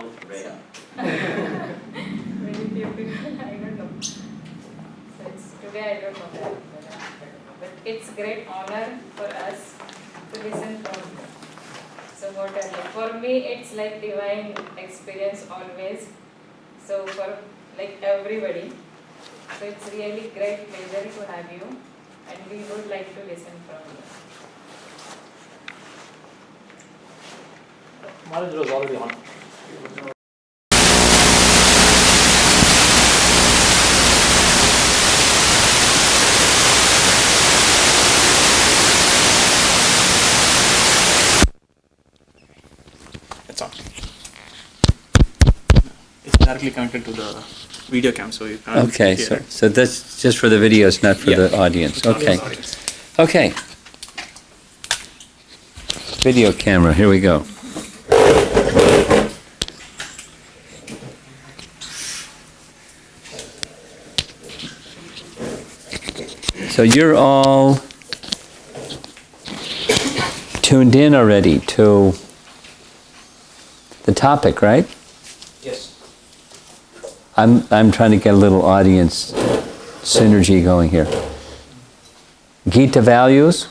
knowledge today. So, very few people, I don't know. So today I don't know that. But it's great honor for us to listen from you. So for me it's like divine experience always. So for like everybody. So it's really great pleasure to have you, and we would like to listen from you. Maharaj was already on. It's on. It's directly connected to the video cam, so you can't Okay, hear. so that's just for the videos, not for the audience. It's not for Okay. the audience. Okay. Video camera, here we go. So you're all tuned in already to the topic, right? Yes. I'm trying to get a little audience synergy going here. Gita values?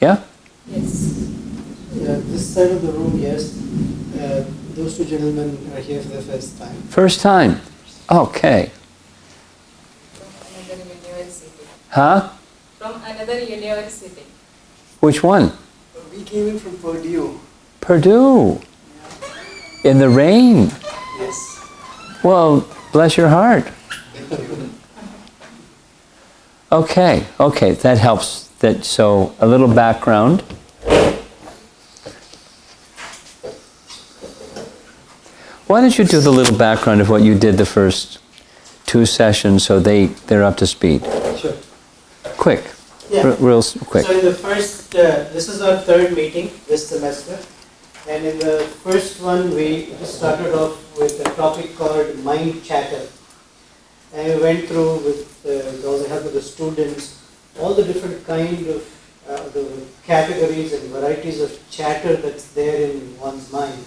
Yeah? Yes. Yeah, this side of the room, yes. Those two gentlemen are here for the first time. First time? Okay. From another university. Huh? From another university. Which one? We came in from Purdue. Purdue. In the rain. Yes. Well, bless your heart. Okay, that helps. So a little background. Why don't you do the little background of what you did the first two sessions so they're up to speed? Sure. Quick. Yeah. Real quick. So in the first, this is our third meeting this semester. And in the first one, we just started off with a topic called mind chatter. And we went through with all the help of the students, all the different kind of the categories and varieties of chatter that's there in one's mind.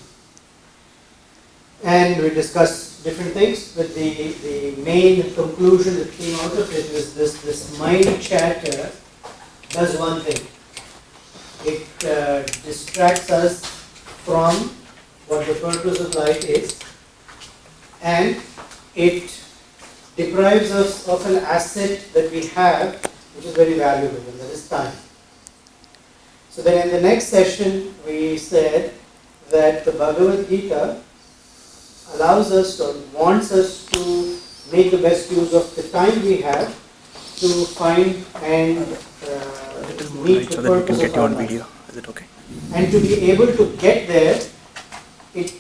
And we discussed different things, but the main conclusion that came out of it was this mind chatter does one thing. It distracts us from what the purpose of life is, and it deprives us of an asset that we have, which is very valuable, and that is time. So then in the next session, we said that the Bhagavad Gita allows us or wants us to make the best use of the time we have to find and meet the purpose of our life. Is it okay? And to be able to get there, it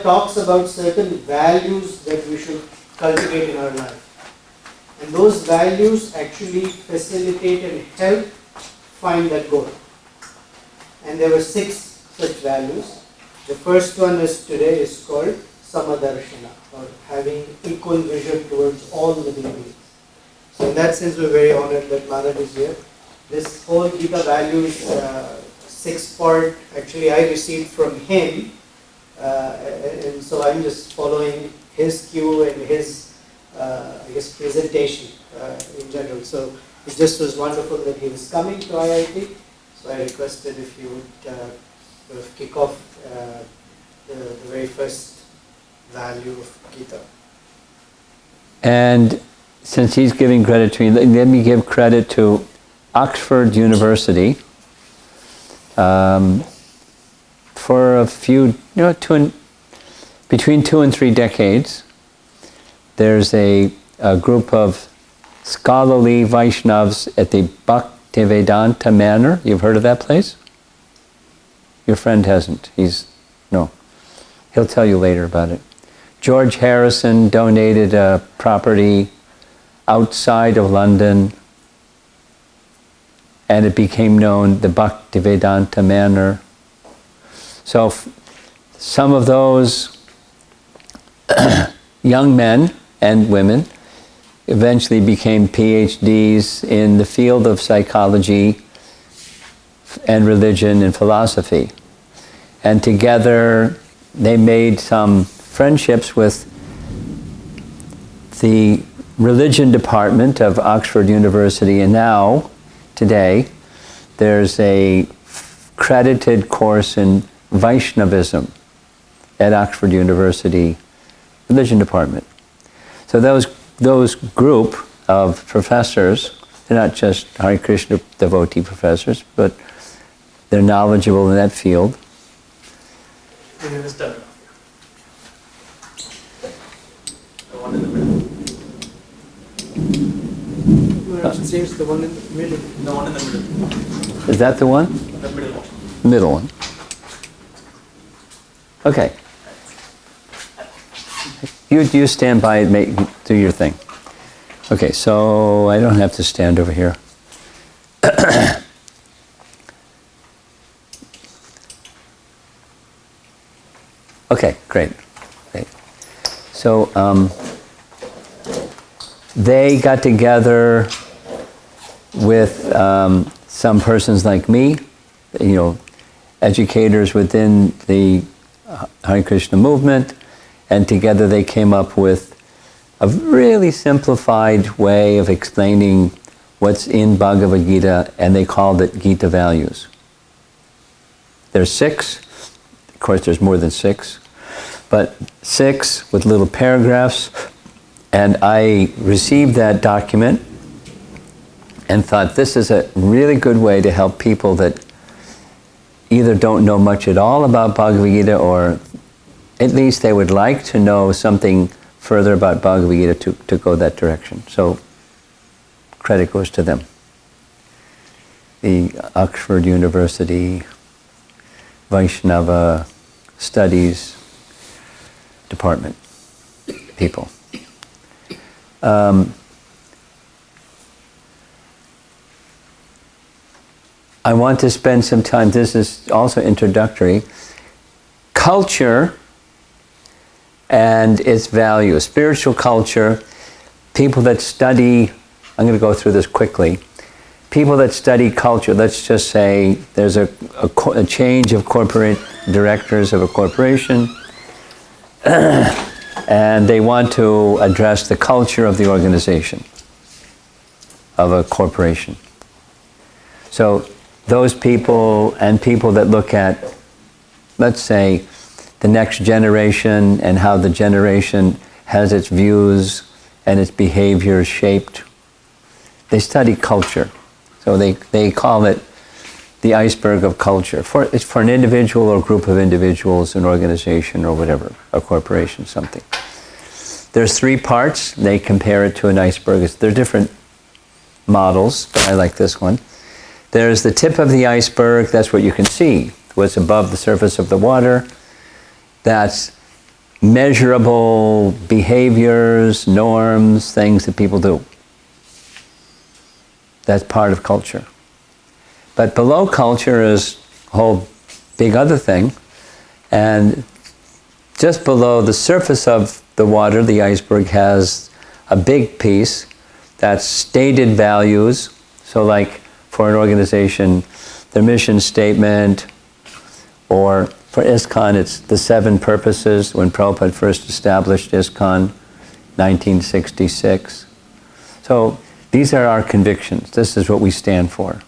talks about certain values that we should cultivate in our life. And those values actually facilitate and help find that goal. And there were 6 such values. The first one today is called Samadarshana, or having equal vision towards all living beings. So in that sense, we're very honored that Maharaj is here. This whole Gita values 6-part, actually I received from him, and so I'm just following his cue and his, I guess, presentation in general. So it just was wonderful that he was coming to IIT, so I requested if you would sort of kick off the very first value of Gita. And since he's giving credit to me, let me give credit to Oxford University. For a few, between 2 and 3 decades, there's a group of scholarly Vaishnavas at the Bhaktivedanta Manor. You've heard of that place? Your friend hasn't. He'll tell you later about it. George Harrison donated a property outside of London, and it became known the Bhaktivedanta Manor. So some of those young men and women eventually became PhDs in the field of psychology and religion and philosophy. And together they made some friendships with the religion department of Oxford University, and now, today, there's a credited course in Vaishnavism at Oxford University religion department. So those group of professors, they're not just Hare Krishna devotee professors, but they're knowledgeable in that field. Just turn it off. The one in the middle. It seems the one in the middle. The one in the middle. Is that the one? The middle one. Middle one. Okay. You stand by and do your thing. Okay, so I don't have to stand over here. Okay, great. So they got together with some persons like me, educators within the Hare Krishna movement, and together they came up with a really simplified way of explaining what's in Bhagavad Gita, and they called it Gita values. There's 6. Of course, there's more than 6. But 6 with little paragraphs, and I received that document and thought this is a really good way to help people that either don't know much at all about Bhagavad Gita, or at least they would like to know something further about Bhagavad Gita to go that direction. So credit goes to them. The Oxford University Vaishnava Studies Department people. I want to spend some time, this is also introductory, culture and its value. Spiritual culture, people that study, I'm going to go through this quickly. People that study culture, let's just say there's a change of corporate directors of a corporation, and they want to address the culture of the organization, of a corporation. So those people and people that look at, let's say, the next generation and how the generation has its views and its behavior shaped, they study culture. So they call it the iceberg of culture. It's for an individual or group of individuals, an organization or whatever, a corporation, something. There's 3 parts. They compare it to an iceberg. They're different models, but I like this one. There's the tip of the iceberg. That's what you can see, what's above the surface of the water. That's measurable behaviors, norms, things that people do. That's part of culture. But below culture is a whole big other thing. And just below the surface of the water, the iceberg has a big piece that's stated values. So like for an organization, their mission statement, or for ISKCON, it's the 7 purposes when Prabhupada first established ISKCON, 1966. So these are our convictions. This is what we stand for.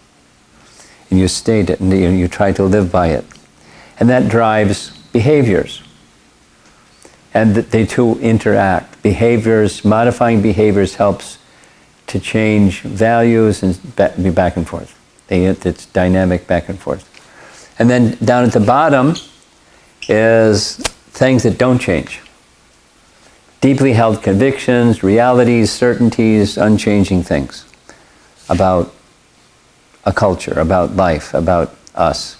And you state it, and you try to live by it. And that drives behaviors. And they two interact. Behaviors, modifying behaviors helps to change values and be back and forth. It's dynamic back and forth. And then down at the bottom is things that don't change. Deeply held convictions, realities, certainties, unchanging things about a culture, about life, about us,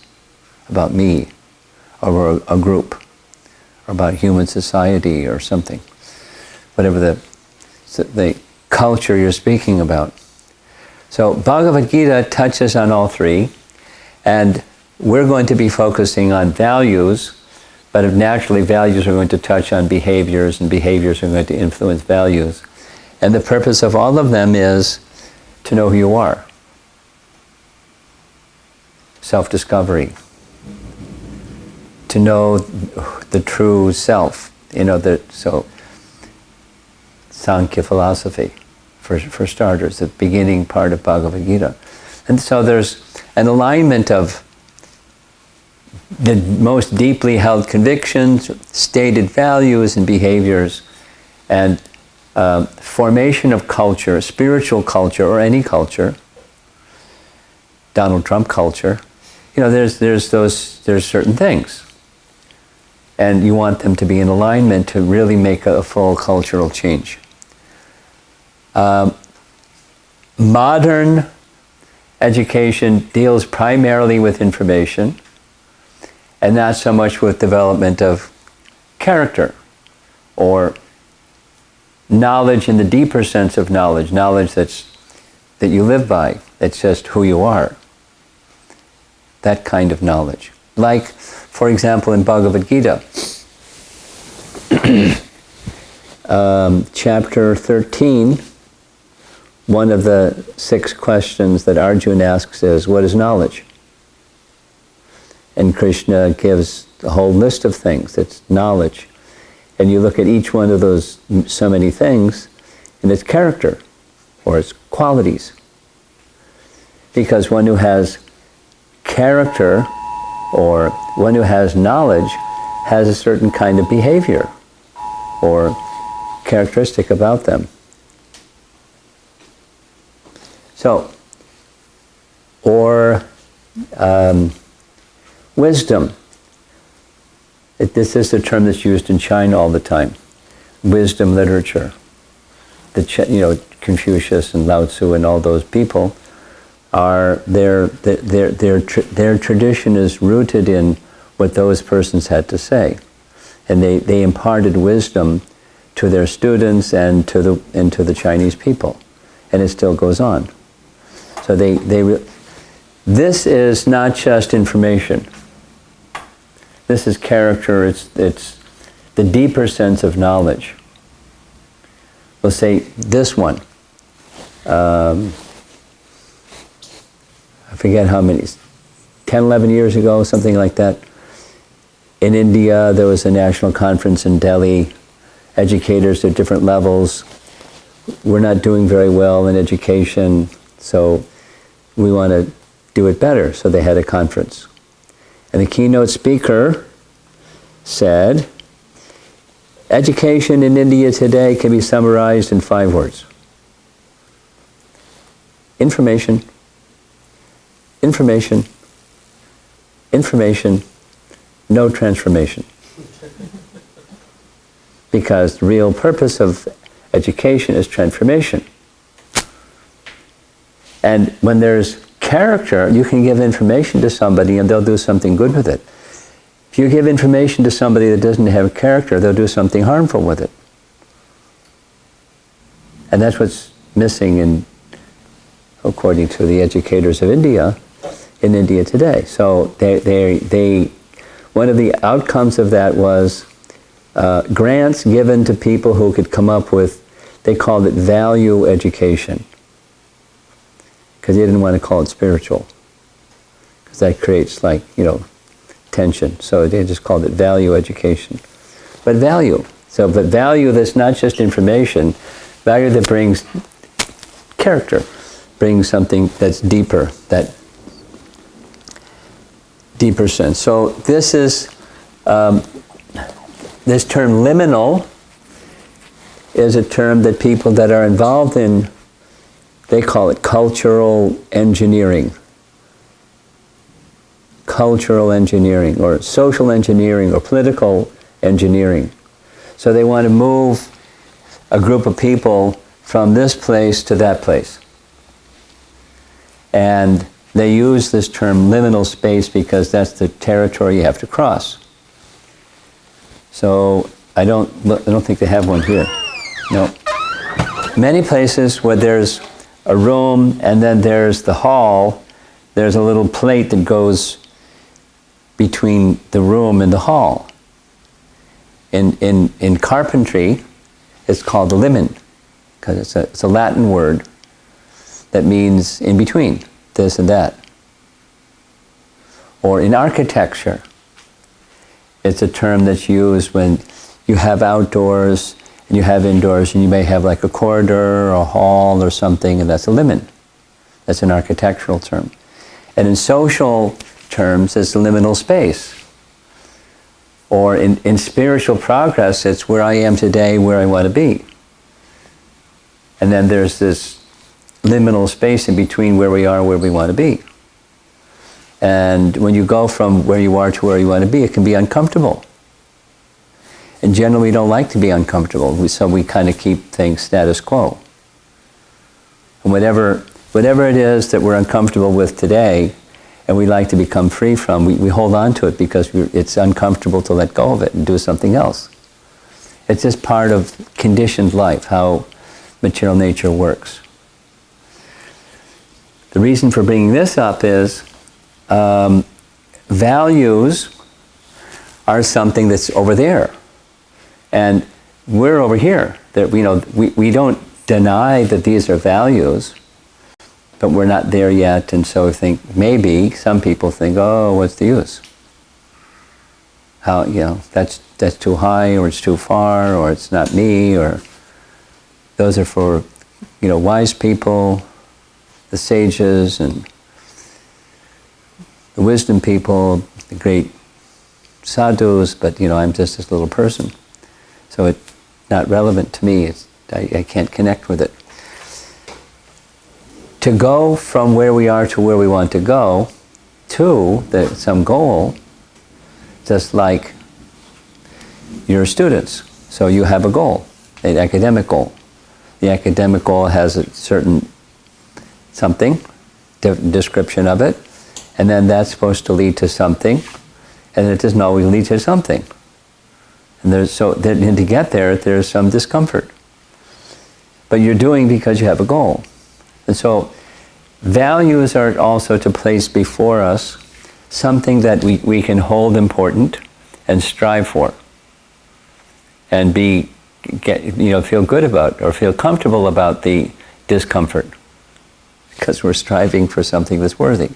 about me, or a group, or about human society or something. Whatever the culture you're speaking about. So Bhagavad Gita touches on all 3, and we're going to be focusing on values, but naturally values are going to touch on behaviors, and behaviors are going to influence values. And the purpose of all of them is to know who you are. Self-discovery. to know the true self. So Sankhya philosophy, for starters, the beginning part of Bhagavad Gita. And so there's an alignment of the most deeply held convictions, stated values and behaviors, and formation of culture, spiritual culture or any culture, Donald Trump culture. There's certain things. And you want them to be in alignment to really make a full cultural change. Modern education deals primarily with information and not so much with development of character or knowledge in the deeper sense of knowledge that you live by. It's just who you are. That kind of knowledge. Like, for example, in Bhagavad Gita, chapter 13, one of the 6 questions that Arjuna asks is, what is knowledge? And Krishna gives a whole list of things that's knowledge. And you look at each one of those so many things, and it's character, or it's qualities. Because one who has character, or one who has knowledge, has a certain kind of behavior, or characteristic about them. So, or wisdom. This is a term that's used in China all the time. Wisdom literature. Confucius and Lao Tzu and all those people are their tradition is rooted in what those persons had to say, and they imparted wisdom to their students and to the Chinese people, and it still goes on. So this is not just information. This is character. It's the deeper sense of knowledge. We'll say this one. I forget how many, 10, 11 years ago, something like that. In India, there was a national conference in Delhi. Educators at different levels were not doing very well in education, so we want to do it better. So they had a conference. And the keynote speaker said, education in India today can be summarized in 5 words. Information, information, information, no transformation. Because the real purpose of education is transformation. And when there's character, you can give information to somebody and they'll do something good with it. If you give information to somebody that doesn't have character, they'll do something harmful with it. And that's what's missing according to the educators of India, in India today. So one of the outcomes of that was grants given to people who could come up with, they called it value education. Because they didn't want to call it spiritual. Because that creates tension. So they just called it value education. But value. But value that's not just information, value that brings character, brings something that's deeper, that deeper sense. So this is, this term liminal is a term that people that are involved in, they call it cultural engineering. Cultural engineering, or social engineering, or political engineering. So they want to move a group of people from this place to that place. And they use this term liminal space because that's the territory you have to cross. So I don't think they have one here. No. Many places where there's a room and then there's the hall, there's a little plate that goes between the room and the hall. In carpentry, it's called the limen, because it's a Latin word that means in between, this and that. Or in architecture, It's a term that's used when you have outdoors and you have indoors, and you may have like a corridor or a hall or something, and that's a limen. That's an architectural term. And in social terms, it's liminal space. Or in spiritual progress, it's where I am today, where I want to be. And then there's this liminal space in between where we are and where we want to be. And when you go from where you are to where you want to be, it can be uncomfortable. And generally we don't like to be uncomfortable, so we kind of keep things status quo. And whatever it is that we're uncomfortable with today, and we like to become free from, we hold on to it because it's uncomfortable to let go of it and do something else. It's just part of conditioned life, how material nature works. The reason for bringing this up is values are something that's over there. And we're over here. We don't deny that these are values, but we're not there yet, and so I think maybe some people think, oh, what's the use? How, that's too high, or it's too far, or it's not me, or those are for, wise people, the sages, and the wisdom people, the great sadhus, but I'm just this little person. So it's not relevant to me. I can't connect with it. To go from where we are to where we want to go, to some goal, just like your students. So you have a goal, an academic goal. The academic goal has a certain something, description of it, and then that's supposed to lead to something, and it doesn't always lead to something. And to get there, there's some discomfort. But you're doing because you have a goal. And so values are also to place before us something that we can hold important and strive for, and feel good about or feel comfortable about the discomfort, because we're striving for something that's worthy.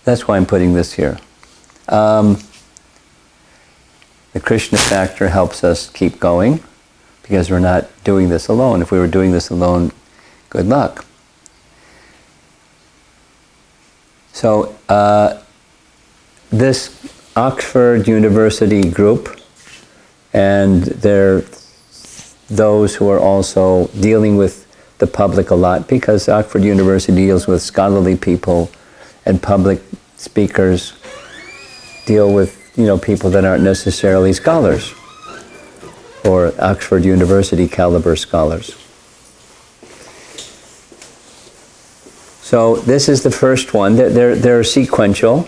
That's why I'm putting this here. The Krishna factor helps us keep going, because we're not doing this alone. If we were doing this alone, good luck. So this Oxford University group, and they're those who are also dealing with the public a lot, because Oxford University deals with scholarly people, and public speakers deal with people that aren't necessarily scholars, or Oxford University caliber scholars. So this is the first one. They're sequential.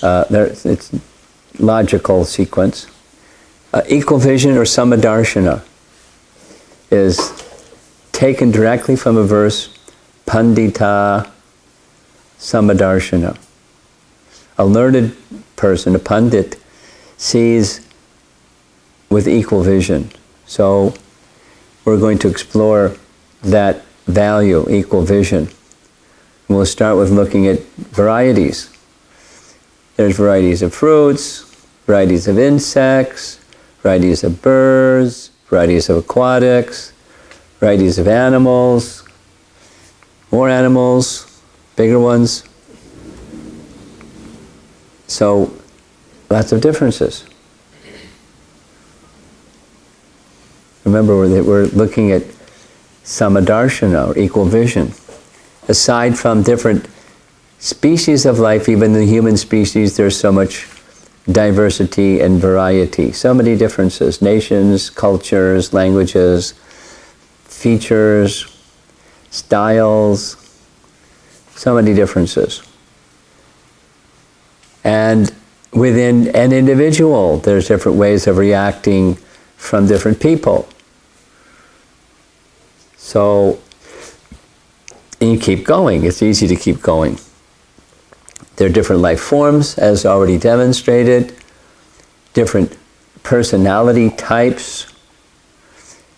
It's logical sequence. Equal vision, or samadarshana, is taken directly from a verse, pandita samadarshana. A learned person, a pandit, sees with equal vision. So we're going to explore that value, equal vision. And we'll start with looking at varieties. There's varieties of fruits, varieties of insects, varieties of birds, varieties of aquatics, varieties of animals, more animals, bigger ones. So, lots of differences. Remember, we're looking at samadarshana, or equal vision. Aside from different species of life, even the human species, there's so much diversity and variety. So many differences, nations, cultures, languages, features, styles, so many differences. And within an individual, there's different ways of reacting from different people. So you keep going. It's easy to keep going. There are different life forms, as already demonstrated, different personality types,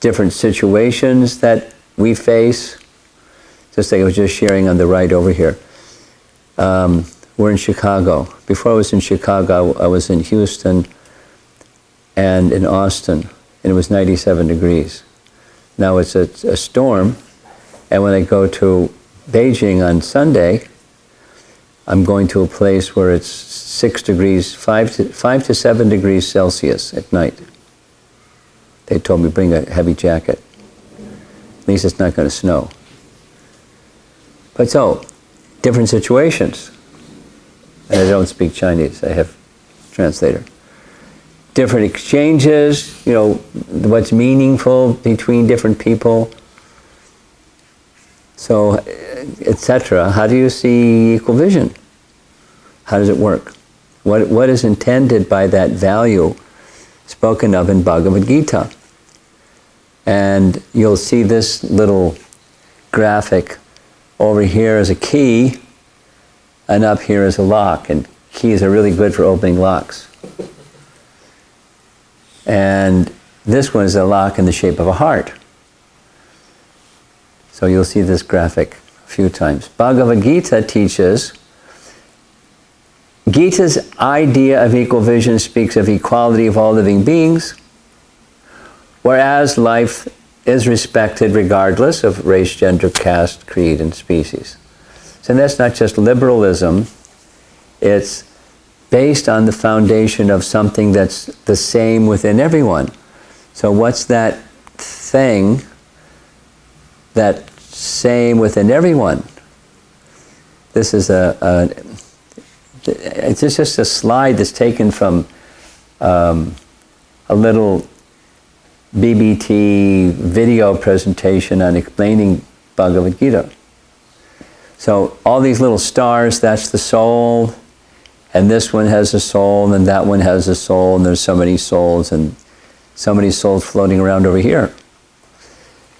different situations that we face. Just like I was just sharing on the right over here. we're in Chicago. Before I was in Chicago, I was in Houston and in Austin, and it was 97 degrees. Now it's a storm, and when I go to Beijing on Sunday, I'm going to a place where it's 6 degrees, 5 to 7 degrees Celsius at night. They told me bring a heavy jacket. At least it's not going to snow. But so, different situations. And I don't speak Chinese, I have a translator. Different exchanges, you know, what's meaningful between different people. So, etc. How do you see equal vision? How does it work? What is intended by that value spoken of in Bhagavad Gita? And you'll see this little graphic. Over here is a key, and up here is a lock. And keys are really good for opening locks. And this one is a lock in the shape of a heart. So you'll see this graphic a few times. Bhagavad Gita teaches, Gita's idea of equal vision speaks of equality of all living beings, whereas life is respected regardless of race, gender, caste, creed, and species. So that's not just liberalism, it's based on the foundation of something that's the same within everyone. So what's that thing, that same within everyone? This is it's just a slide that's taken from a little BBT video presentation on explaining Bhagavad Gita. So all these little stars, that's the soul, and this one has a soul, and that one has a soul, and there's so many souls, and so many souls floating around over here.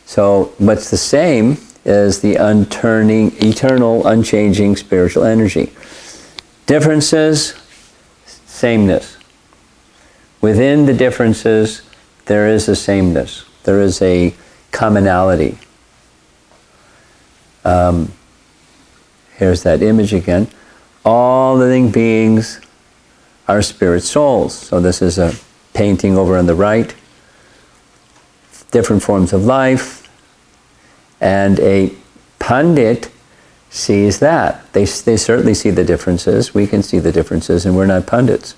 So what's the same is the unturning, eternal, unchanging spiritual energy. Differences, sameness. Within the differences, there is a sameness. There is a commonality. Here's that image again. All living beings are spirit souls. So this is a painting over on the right. Different forms of life. And a Pandit sees that. They certainly see the differences. We can see the differences, and we're not Pandits.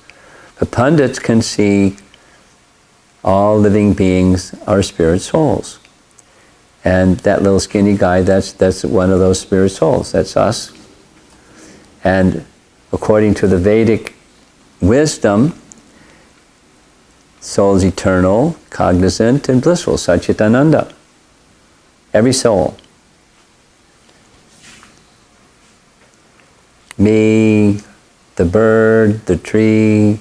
But Pandits can see all living beings are spirit souls. And that little skinny guy, that's one of those spirit souls. That's us. And according to the Vedic wisdom, soul is eternal, cognizant, and blissful. Satchitananda. Every soul. Me, the bird, the tree,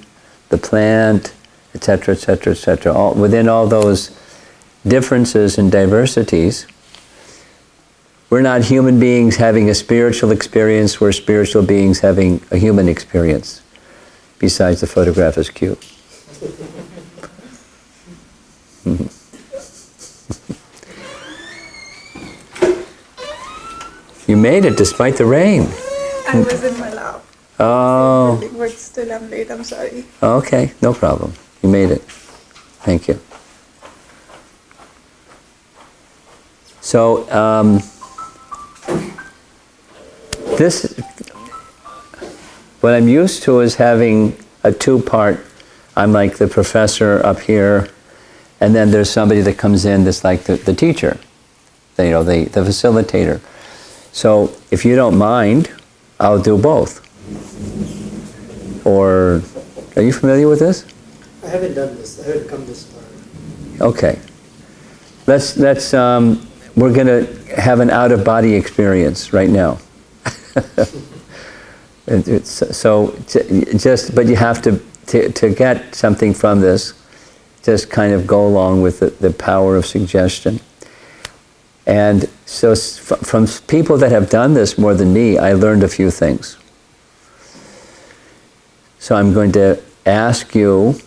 the plant, etc., etc., etc. Within all those differences and diversities, we're not human beings having a spiritual experience, we're spiritual beings having a human experience. Besides, the photograph is cute. You made it despite the rain. I was in my lab. Oh. But still I'm late, I'm sorry. Okay, no problem. You made it. Thank you. So, what I'm used to is having a two-part. I'm like the professor up here, and then there's somebody that comes in that's like the teacher, the facilitator. So, if you don't mind, I'll do both. Or, are you familiar with this? I haven't done this. I haven't come this far. Okay. Let's we're going to have an out-of-body experience right now. But you have to get something from this, just kind of go along with the power of suggestion. And so from people that have done this more than me, I learned a few things. So I'm going to ask you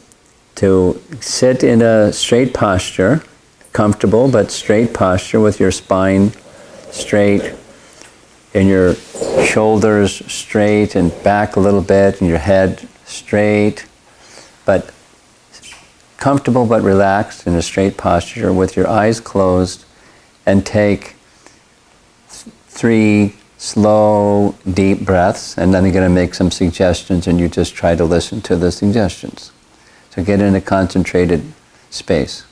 to sit in a straight posture, comfortable but straight posture with your spine straight, and your shoulders straight and back a little bit, and your head straight, but comfortable but relaxed in a straight posture with your eyes closed, and take 3 slow, deep breaths, and then I'm going to make some suggestions and you just try to listen to the suggestions. So get in a concentrated space.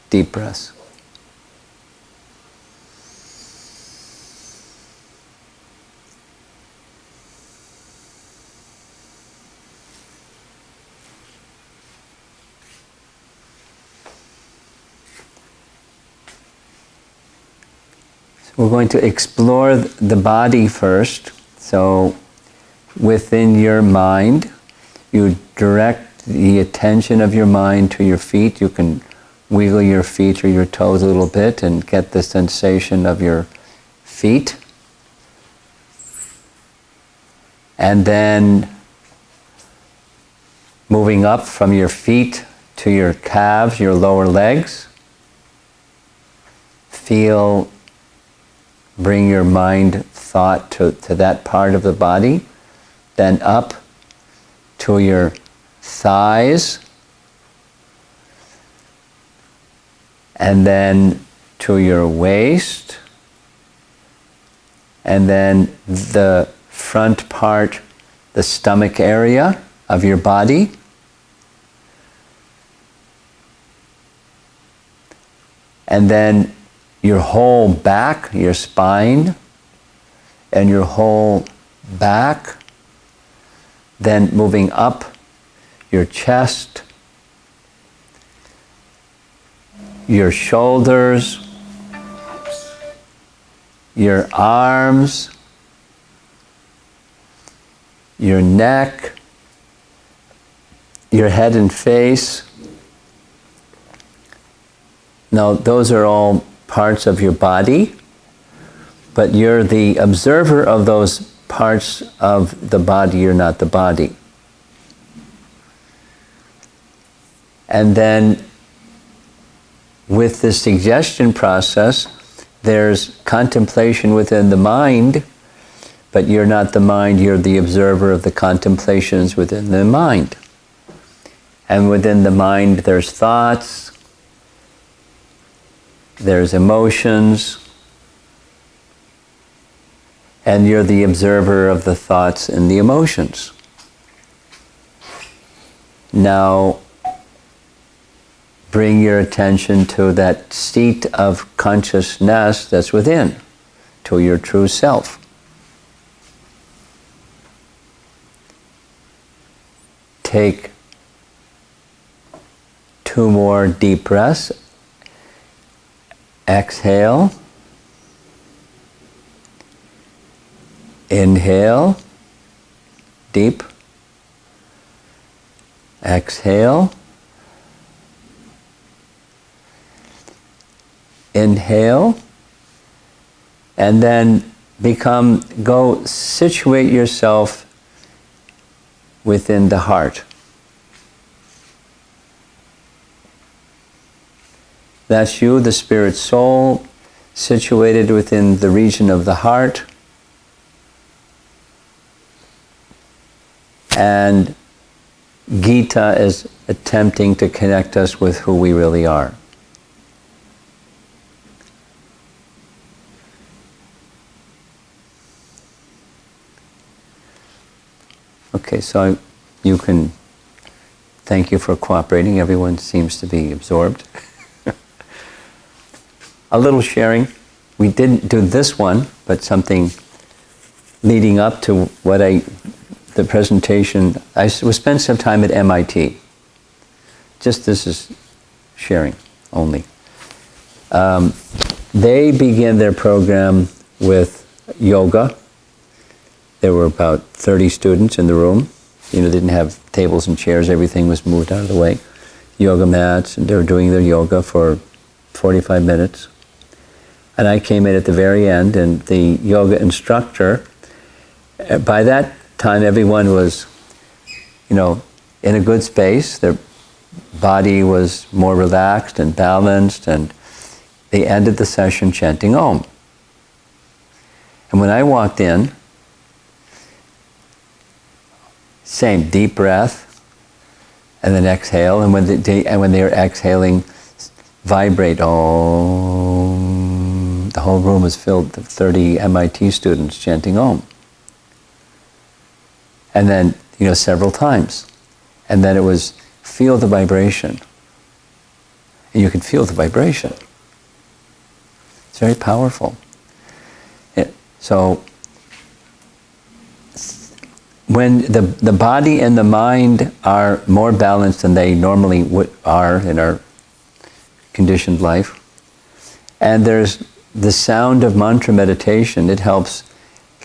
Deep breaths. We're going to explore the body first. So within your mind, you direct the attention of your mind to your feet. You can wiggle your feet or your toes a little bit and get the sensation of your feet. And then moving up from your feet to your calves, your lower legs. Bring your mind, thought to that part of the body. Then up to your thighs. And then to your waist. And then the front part, the stomach area of your body. And then your whole back, your spine, and your whole back. Then moving up your chest, your shoulders, your arms, your neck, your head and face. Now, those are all parts of your body, but you're the observer of those parts of the body. You're not the body. And then with the suggestion process, there's contemplation within the mind, but you're not the mind, you're the observer of the contemplations within the mind. And within the mind, there's thoughts, there's emotions, and you're the observer of the thoughts and the emotions. Now, bring your attention to that seat of consciousness that's within, to your true self. Take 2 more deep breaths. Exhale. Inhale. Deep. Exhale. Inhale. And then go situate yourself within the heart. That's you, the spirit soul, situated within the region of the heart. And Gita is attempting to connect us with who we really are. Okay, so you can, thank you for cooperating. Everyone seems to be absorbed. A little sharing. We didn't do this one, but something leading up to the presentation. I spent some time at MIT. Just this is sharing only. They began their program with yoga. There were about 30 students in the room. They didn't have tables and chairs. Everything was moved out of the way. Yoga mats, and they were doing their yoga for 45 minutes. And I came in at the very end, and the yoga instructor, by that time everyone was, in a good space. Their body was more relaxed and balanced, and they ended the session chanting Om. And when I walked in, same deep breath, and then exhale. And when they are exhaling, vibrate. Om. The whole room was filled with 30 MIT students chanting Om. And then, several times. And then it was feel the vibration. And you can feel the vibration. It's very powerful. So, when the body and the mind are more balanced than they normally are in our conditioned life, and there's the sound of mantra meditation, it helps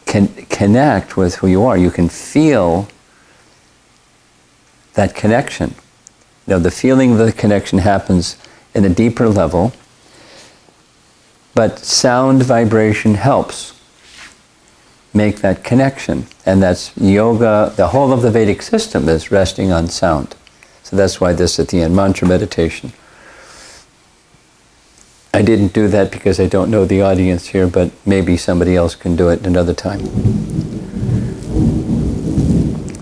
connect with who you are. You can feel that connection. The feeling of the connection happens in a deeper level, but sound vibration helps make that connection. And that's yoga. The whole of the Vedic system is resting on sound. So that's why this at the end, mantra meditation. I didn't do that because I don't know the audience here, but maybe somebody else can do it another time.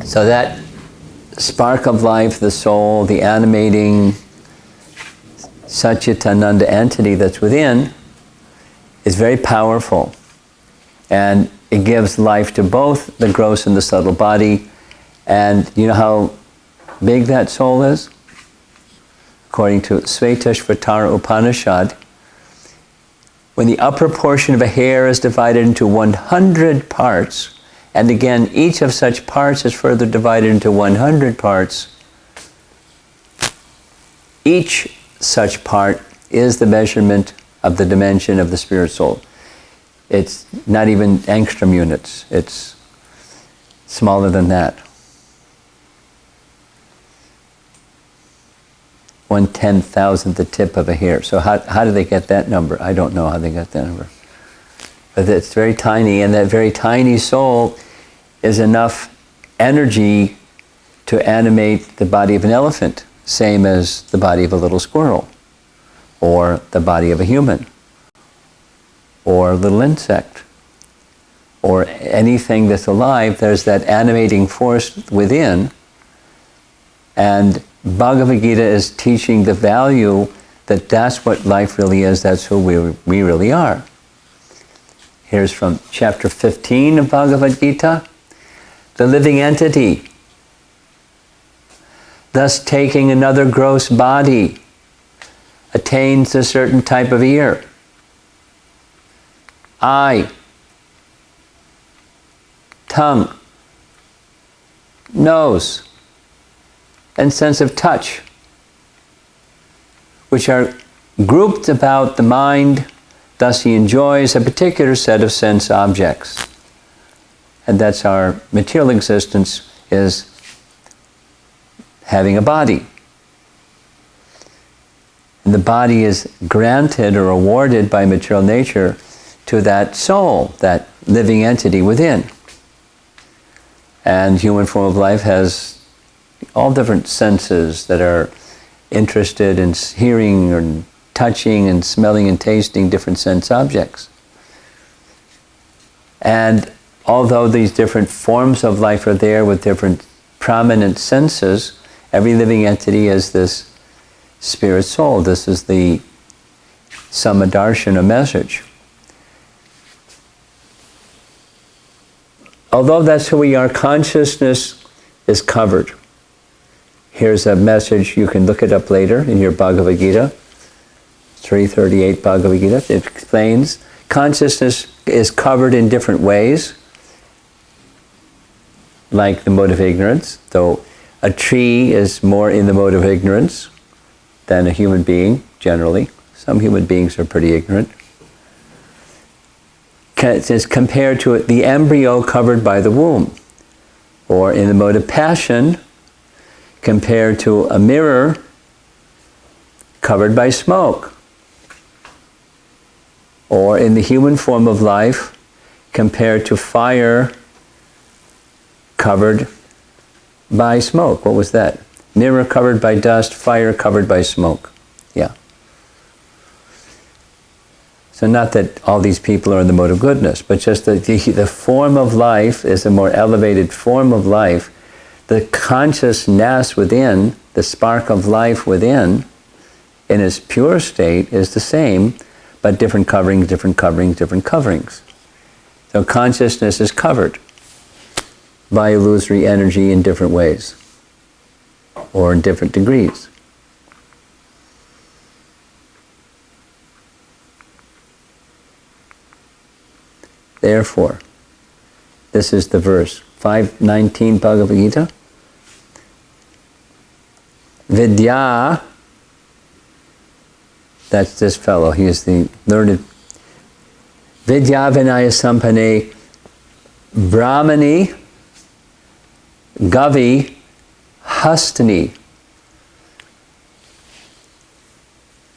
So that spark of life, the soul, the animating Satchitananda entity that's within is very powerful. And it gives life to both the gross and the subtle body. And you know how big that soul is? According to Svetashvatara Upanishad, when the upper portion of a hair is divided into 100 parts, and again, each of such parts is further divided into 100 parts, each such part is the measurement of the dimension of the spirit soul. It's not even angstrom units. It's smaller than that. 1/10,000th the tip of a hair. So how do they get that number? I don't know how they got that number. But it's very tiny, and that very tiny soul is enough energy to animate the body of an elephant, same as the body of a little squirrel, or the body of a human, or a little insect, or anything that's alive. There's that animating force within, and Bhagavad Gita is teaching the value that that's what life really is, that's who we really are. Here's from chapter 15 of Bhagavad Gita. The living entity, thus taking another gross body, attains a certain type of ear, eye, tongue, nose, and sense of touch, which are grouped about the mind. Thus he enjoys a particular set of sense objects. And that's our material existence, is having a body. And the body is granted or awarded by material nature to that soul, that living entity within. And human form of life has all different senses that are interested in hearing and touching and smelling and tasting different sense objects. And although these different forms of life are there with different prominent senses, every living entity is this spirit soul. This is the Samadarshana message. Although that's who we are, consciousness is covered. Here's a message, you can look it up later in your Bhagavad Gita, 338 Bhagavad Gita. It explains consciousness is covered in different ways, like the mode of ignorance, though a tree is more in the mode of ignorance than a human being, generally. Some human beings are pretty ignorant. It's compared to the embryo covered by the womb, or in the mode of passion, compared to a mirror covered by smoke, or in the human form of life, compared to fire covered by smoke. What was that? Mirror covered by dust, fire covered by smoke. Yeah. So not that all these people are in the mode of goodness, but just that the form of life is a more elevated form of life. The consciousness within, the spark of life within, in its pure state is the same, but different coverings, different coverings, different coverings. So consciousness is covered by illusory energy in different ways, or in different degrees. Therefore, this is the verse, 5:19 Bhagavad Gita. Vidya, that's this fellow, he is the learned. Vidya Vinaya Sampane Brahmani Gavi Hastani.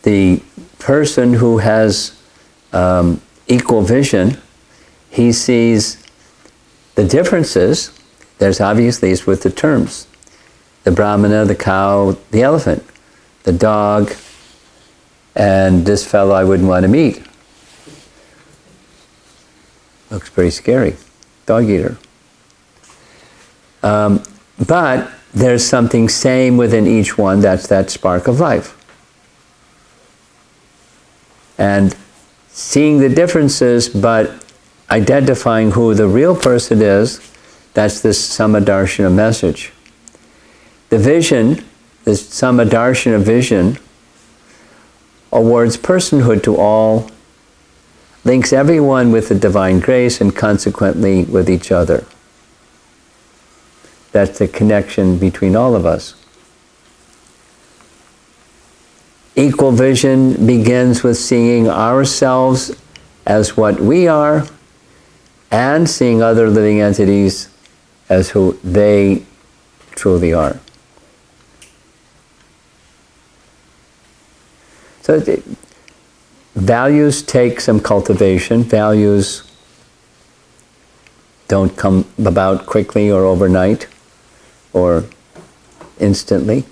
The person who has equal vision, he sees the differences. There's obviously it's with the terms. The Brahmana, the cow, the elephant, the dog, and this fellow I wouldn't want to meet. Looks pretty scary. Dog eater. But there's something same within each one, that's that spark of life. And seeing the differences, but identifying who the real person is, that's this Samadarshana message. The vision, this Samadarshana vision, awards personhood to all, links everyone with the divine grace and consequently with each other. That's the connection between all of us. Equal vision begins with seeing ourselves as what we are and seeing other living entities as who they truly are. So values take some cultivation. Values don't come about quickly or overnight or instantly.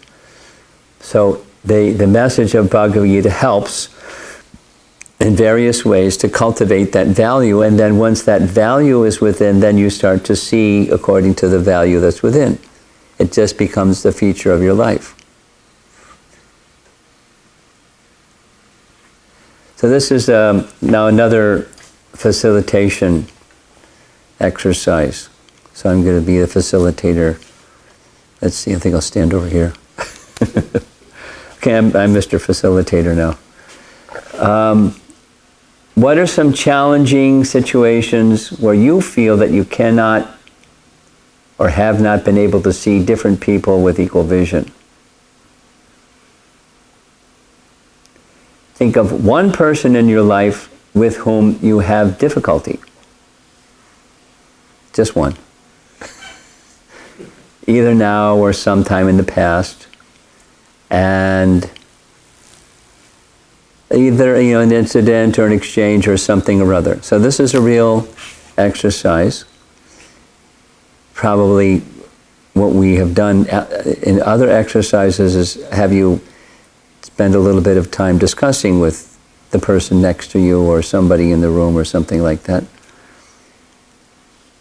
So the message of Bhagavad Gita helps in various ways to cultivate that value, and then once that value is within, then you start to see according to the value that's within. It just becomes the feature of your life. So this is now another facilitation exercise. So I'm going to be the facilitator. Let's see, I think I'll stand over here. Okay, I'm Mr. Facilitator now. What are some challenging situations where you feel that you cannot or have not been able to see different people with equal vision? Think of one person in your life with whom you have difficulty. Just one. Either now or sometime in the past. And either an incident or an exchange or something or other. So this is a real exercise. Probably what we have done in other exercises is have you spend a little bit of time discussing with the person next to you or somebody in the room or something like that.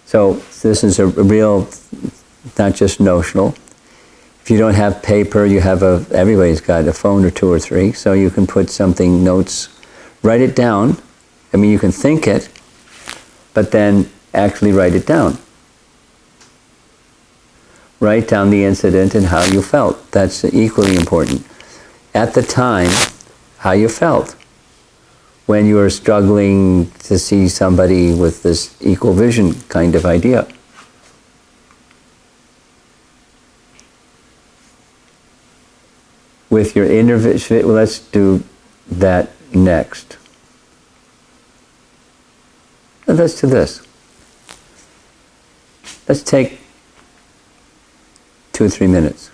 So this is a real, not just notional. If you don't have paper, you have everybody's got a phone or two or three, so you can put something, notes, write it down. I mean, you can think it, but then actually write it down. Write down the incident and how you felt. That's equally important. At the time, how you felt when you were struggling to see somebody with this equal vision kind of idea. With your inner vision, let's do that next. Let's do this. Let's take 2 or 3 minutes.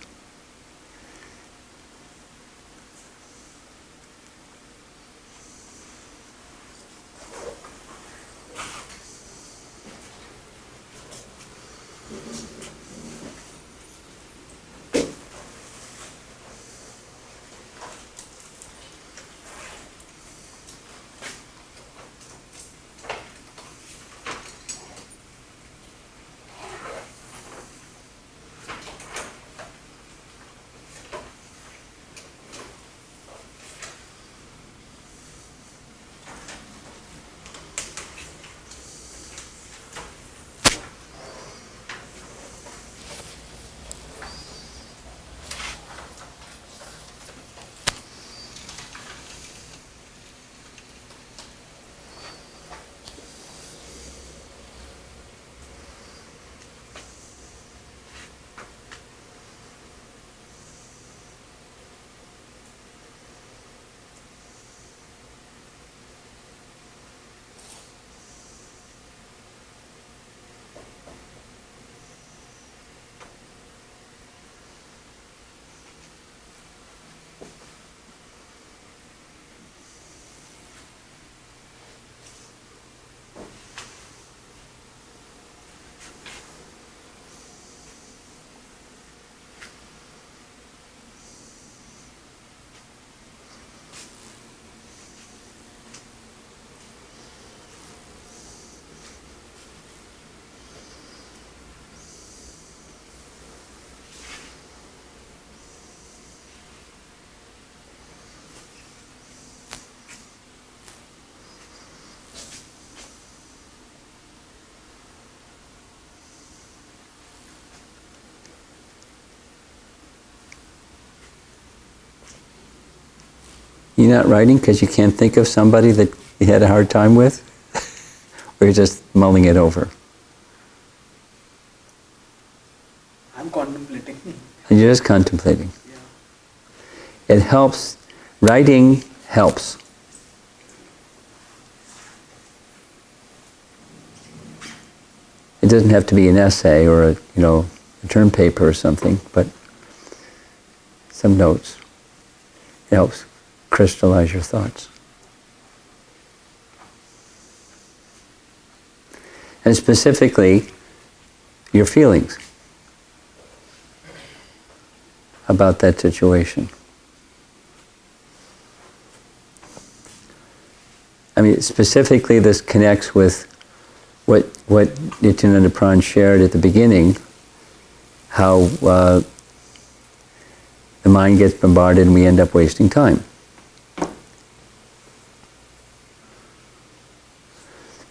You're not writing because you can't think of somebody that you had a hard time with? Or you're just mulling it over? I'm contemplating. And you're just contemplating. Yeah. It helps. Writing helps. It doesn't have to be an essay or a term paper or something, but some notes. It helps crystallize your thoughts. And specifically, your feelings about that situation. I mean, specifically, this connects with what Nityananda Pran shared at the beginning, how the mind gets bombarded and we end up wasting time.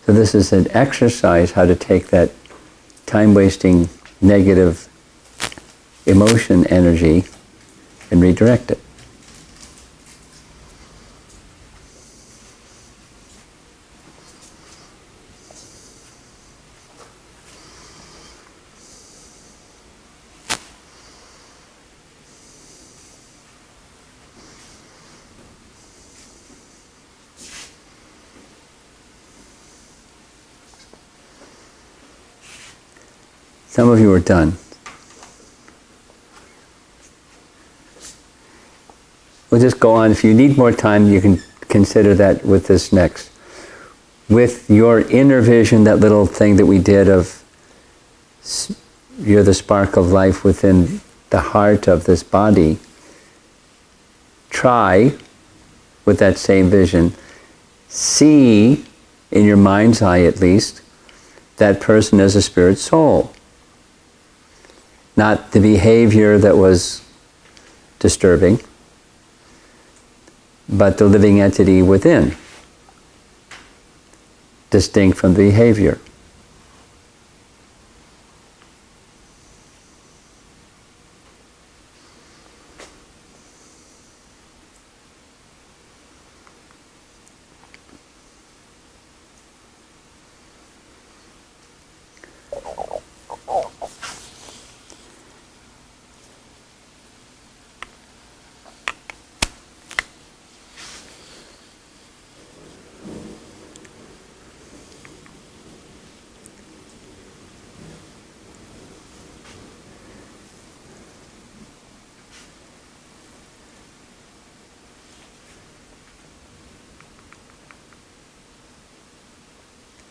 So this is an exercise how to take that time-wasting negative emotion energy and redirect it. Some of you are done. We'll just go on. If you need more time, you can consider that with this next. With your inner vision, that little thing that we did of you're the spark of life within the heart of this body, try, with that same vision, see, in your mind's eye at least, that person as a spirit soul. Not the behavior that was disturbing, but the living entity within, distinct from the behavior.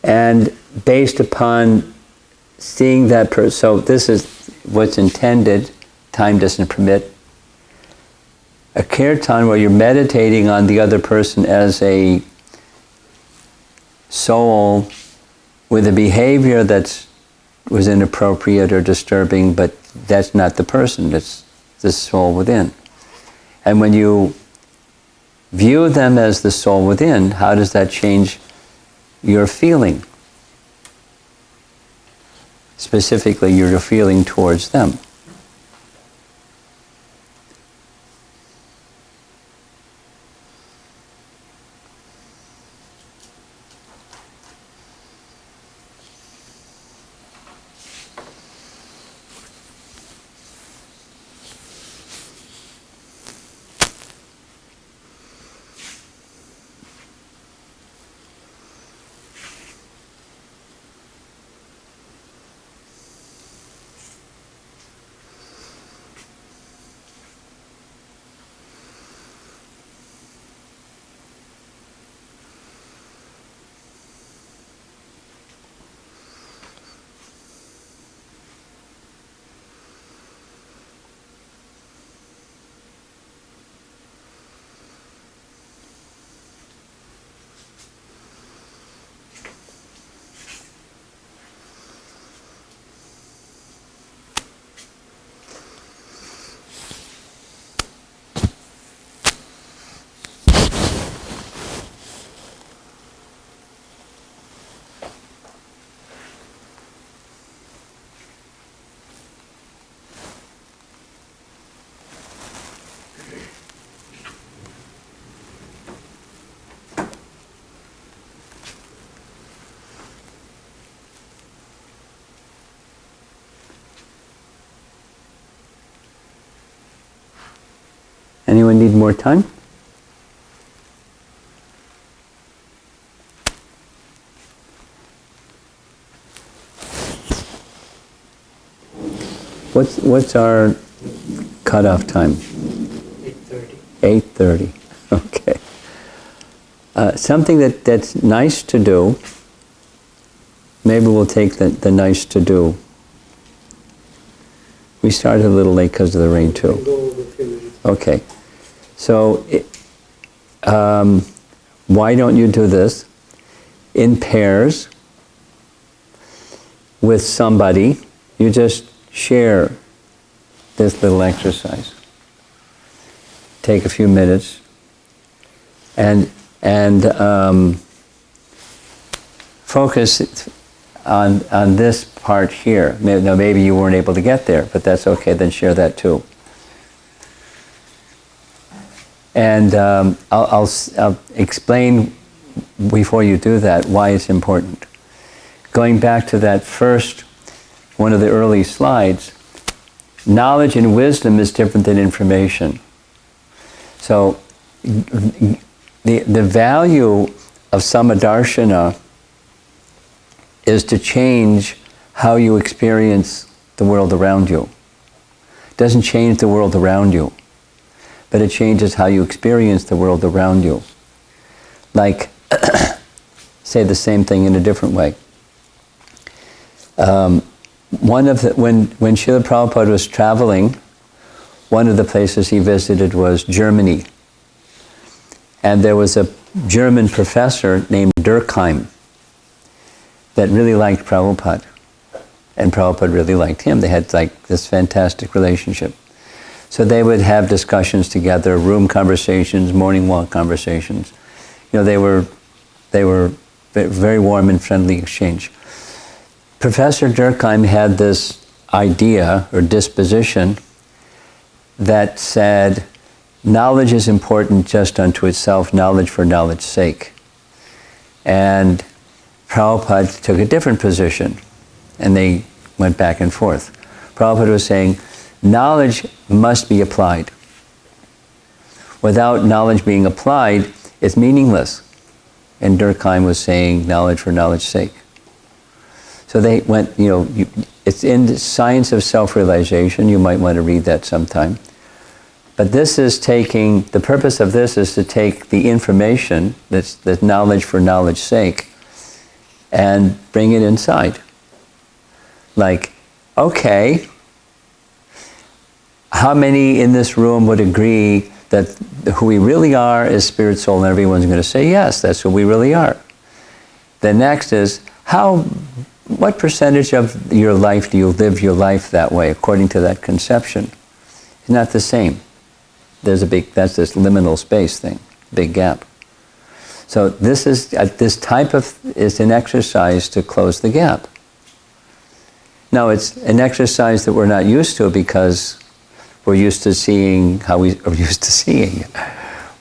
And based upon seeing that person, so this is what's intended, time doesn't permit, a kirtan where you're meditating on the other person as a soul with a behavior that was inappropriate or disturbing, but that's not the person, that's the soul within. And when you view them as the soul within, how does that change your feeling? Specifically, your feeling towards them. Anyone need more time? What's our cutoff time? 8:30. 8:30. Okay. Something that's nice to do. Maybe we'll take the nice to do. We started a little late because of the rain too. Go over a few minutes. Okay. So, why don't you do this in pairs with somebody? You just share this little exercise. Take a few minutes and focus on this part here. Now maybe you weren't able to get there, but that's okay. Then share that too. And I'll explain before you do that why it's important. Going back to that first, one of the early slides, knowledge and wisdom is different than information. So the value of Samadarshana is to change how you experience the world around you. It doesn't change the world around you, but it changes how you experience the world around you. Like, say the same thing in a different way. When Srila Prabhupada was traveling, one of the places he visited was Germany. And there was a German professor named Durkheim that really liked Prabhupada. And Prabhupada really liked him. They had like this fantastic relationship. So they would have discussions together, room conversations, morning walk conversations. You know, they were very warm and friendly exchange. Professor Durkheim had this idea or disposition that said, knowledge is important just unto itself, knowledge for knowledge's sake. And Prabhupada took a different position, and they went back and forth. Prabhupada was saying, knowledge must be applied. Without knowledge being applied, it's meaningless. And Durkheim was saying, knowledge for knowledge's sake. So they went, it's in the Science of Self-Realization. You might want to read that sometime. But this is the purpose of this is to take the information, that's knowledge for knowledge's sake, and bring it inside. Like, okay, how many in this room would agree that who we really are is spirit, soul, and everyone's going to say, yes, that's who we really are. The next is, what percentage of your life do you live your life that way, according to that conception? It's not the same. That's this liminal space thing, big gap. So this is an exercise to close the gap. Now it's an exercise that we're not used to because we're used to seeing how we are used to seeing.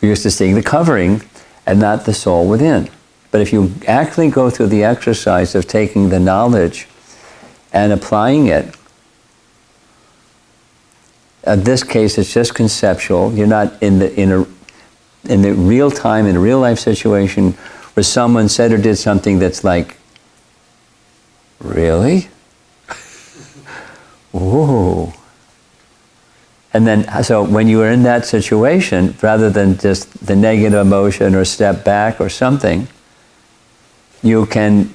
We're used to seeing the covering and not the soul within. But if you actually go through the exercise of taking the knowledge and applying it, in this case it's just conceptual. You're not in the real time, in a real life situation where someone said or did something that's like, really? Ooh. And then, so when you are in that situation, rather than just the negative emotion or step back or something, you can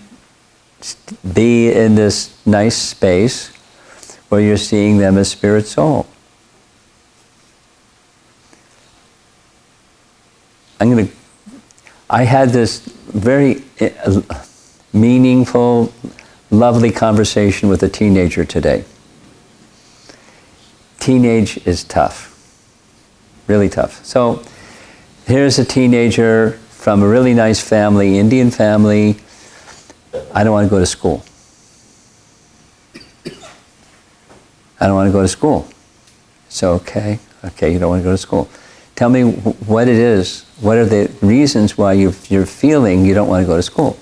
be in this nice space where you're seeing them as spirit soul. I had this very meaningful, lovely conversation with a teenager today. Teenage is tough, really tough. So here's a teenager from a really nice family, Indian family. I don't want to go to school. I don't want to go to school. So okay, you don't want to go to school. Tell me what it is. What are the reasons why you're feeling you don't want to go to school?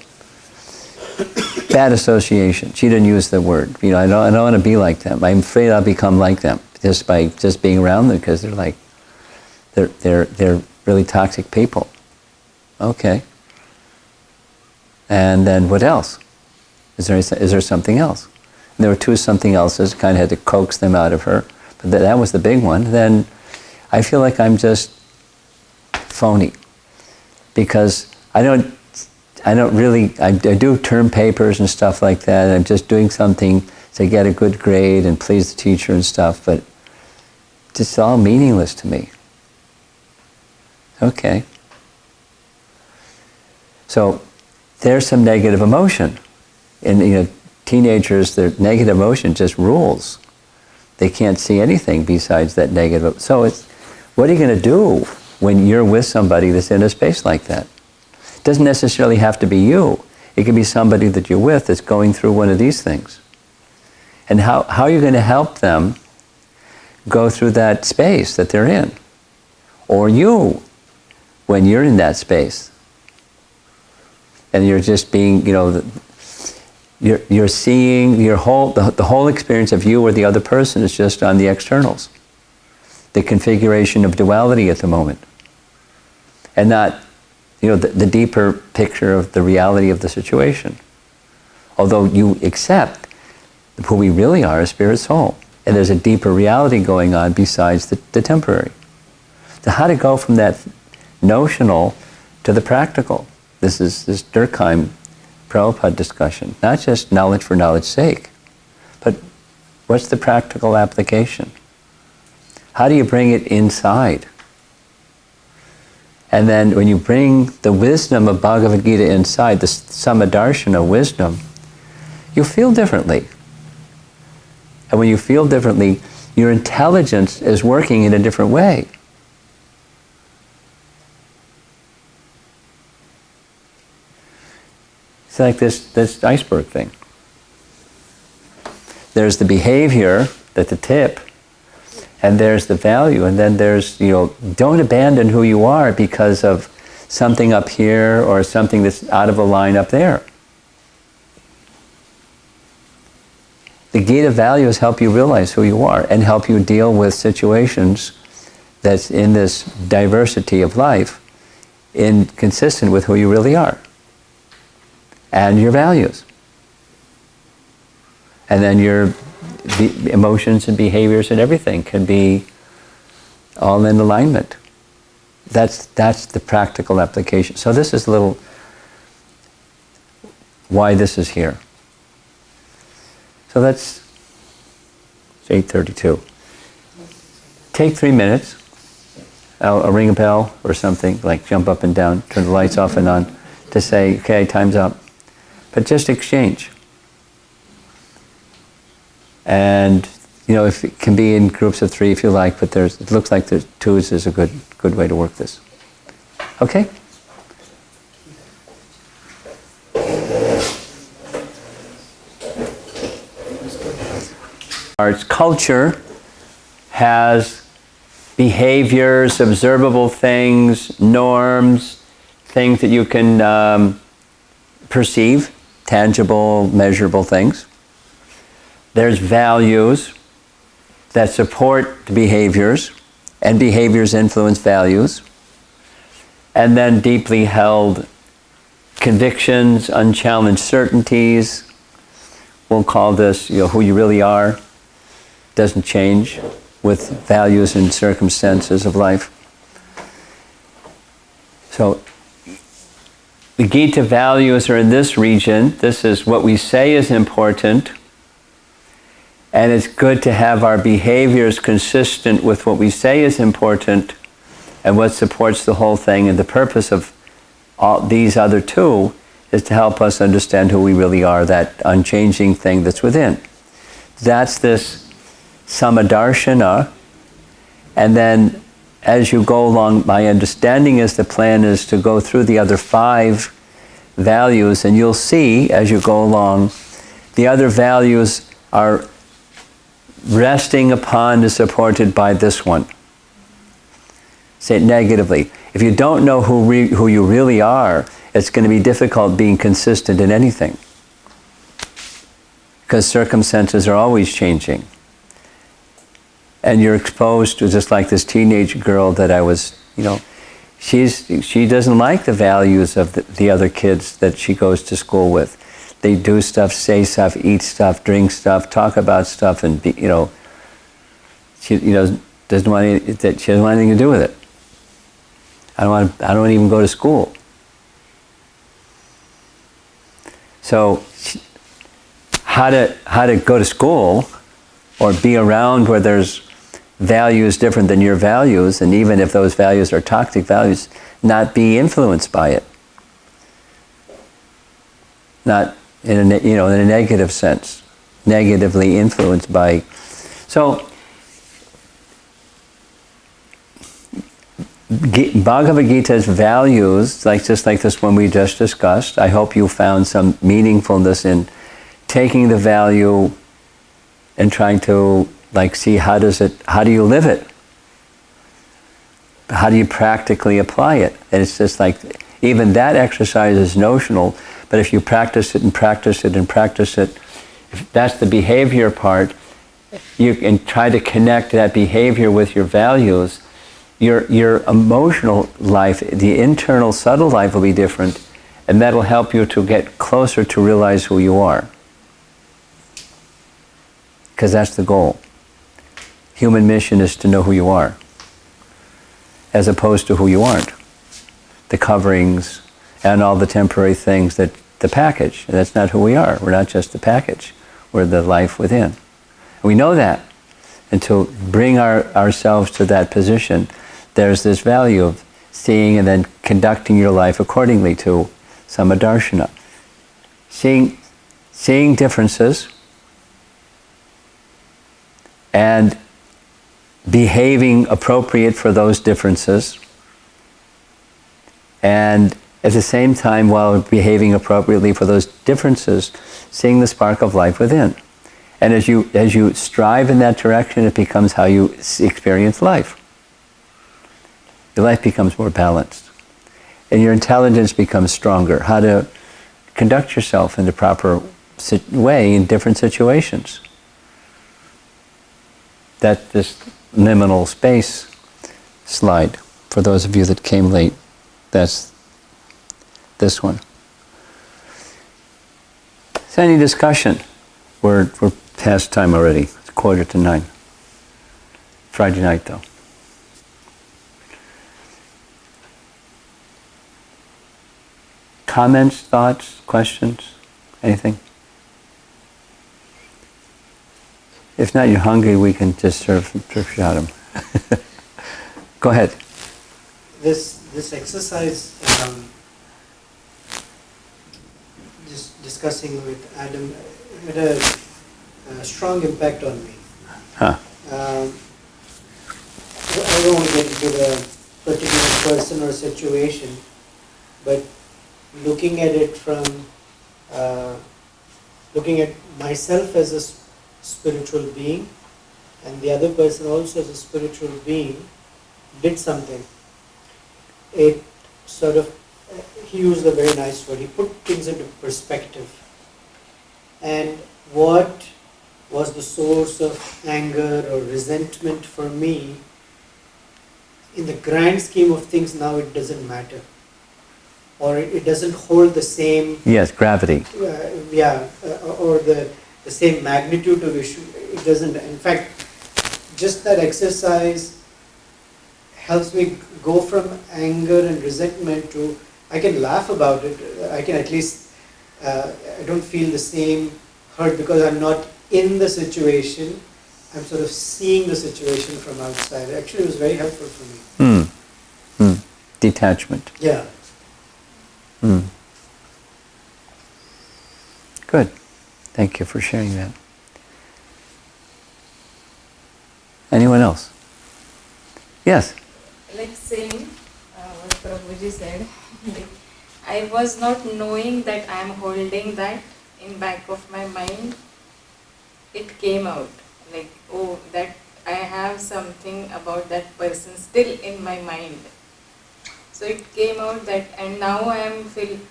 Bad association. She didn't use the word. I don't want to be like them. I'm afraid I'll become like them just by being around them because they're like, They're really toxic people. Okay. And then what else? Is there something else? And there were two something else's, kind of had to coax them out of her. But that was the big one. Then I feel like I'm just phony. Because I don't really, I do term papers and stuff like that. I'm just doing something to get a good grade and please the teacher and stuff, but it's all meaningless to me. Okay. So there's some negative emotion. And teenagers, their negative emotion just rules. They can't see anything besides that negative. So what are you going to do when you're with somebody that's in a space like that? It doesn't necessarily have to be you. It could be somebody that you're with that's going through one of these things. And how are you going to help them go through that space that they're in? Or you, when you're in that space. And you're just being, you're seeing the whole experience of you or the other person is just on the externals. The configuration of duality at the moment. And not, the deeper picture of the reality of the situation. Although you accept who we really are, a spirit soul. And there's a deeper reality going on besides the temporary. So how to go from that notional to the practical? This is this Durkheim Prabhupada discussion. Not just knowledge for knowledge's sake, but what's the practical application? How do you bring it inside? And then when you bring the wisdom of Bhagavad Gita inside, the Samadarshana wisdom, you feel differently. And when you feel differently, your intelligence is working in a different way. It's like this iceberg thing. There's the behavior, at the tip, and there's the value, and then there's, don't abandon who you are because of something up here or something that's out of a line up there. The Gita values help you realize who you are and help you deal with situations that's in this diversity of life consistent with who you really are and your values. And then your emotions and behaviors and everything can be all in alignment. That's the practical application. So this is a little why this is here. So it's 8:32. Take 3 minutes. I'll ring a bell or something, like jump up and down, turn the lights off and on, to say, okay, time's up. But just exchange. And, if it can be in groups of 3 if you like, but it looks like the 2s is a good way to work this. Okay? Arts culture has behaviors, observable things, norms, things that you can perceive, tangible, measurable things. There's values that support behaviors, and behaviors influence values. And then deeply held convictions, unchallenged certainties. We'll call this, who you really are. Doesn't change with values and circumstances of life. So the Gita values are in this region. This is what we say is important. And it's good to have our behaviors consistent with what we say is important and what supports the whole thing. And the purpose of all these other 2 is to help us understand who we really are, that unchanging thing that's within. That's this Samadarshana. And then as you go along, my understanding is the plan is to go through the other 5 values, and you'll see as you go along, the other values are resting upon is supported by this one. Say it negatively. If you don't know who you really are, it's going to be difficult being consistent in anything. Because circumstances are always changing. and you're exposed to, just like this teenage girl that I was, she doesn't like the values of the other kids that she goes to school with. They do stuff, say stuff, eat stuff, drink stuff, talk about stuff, and she doesn't want anything to do with it. I don't want to even go to school. So how to go to school or be around where there's values different than your values, and even if those values are toxic values, not be influenced by it. Not in a negative sense, negatively influenced by. So Bhagavad Gita's values, just like this one we just discussed, I hope you found some meaningfulness in taking the value and trying to see how do you live it? How do you practically apply it? And it's just even that exercise is notional, but if you practice it and practice it and practice it, if that's the behavior part, you can try to connect that behavior with your values. Your emotional life, the internal subtle life will be different, and that'll help you to get closer to realize who you are. Because that's the goal. Human mission is to know who you are, as opposed to who you aren't. The coverings and all the temporary things, that the package. And that's not who we are. We're not just the package. We're the life within. And we know that. And to bring ourselves to that position, there's this value of seeing and then conducting your life accordingly to Samadarshana. Seeing differences and behaving appropriate for those differences, and at the same time, while behaving appropriately for those differences, seeing the spark of life within. And as you strive in that direction, it becomes how you experience life. Your life becomes more balanced. And your intelligence becomes stronger. How to conduct yourself in the proper way in different situations. That's this liminal space slide. For those of you that came late, that's this one. Is there any discussion? We're past time already. It's 8:45. Friday night, though. Comments, thoughts, questions, anything? If not, you're hungry, we can just serve shadam. Go ahead. This exercise, just discussing with Adam, had a strong impact on me. Huh. I don't want to get into the particular person or situation, but looking at it from, looking at myself as a spiritual being and the other person also as a spiritual being did something. It sort of, he used a very nice word, he put things into perspective. And what was the source of anger or resentment for me, in the grand scheme of things now it doesn't matter. Or it doesn't hold the same... Yes, gravity. Or the same magnitude of issue. It doesn't. In fact, just that exercise helps me go from anger and resentment to, I can laugh about it. I can at least, I don't feel the same hurt because I'm not in the situation. I'm sort of seeing the situation from outside. Actually, it was very helpful for me. Detachment. Yeah. Good. Thank you for sharing that. Anyone else? Yes. Like saying what Prabhuji said, like, I was not knowing that I am holding that in back of my mind. It came out like, oh, that I have something about that person still in my mind. So it came out that, and now I am feeling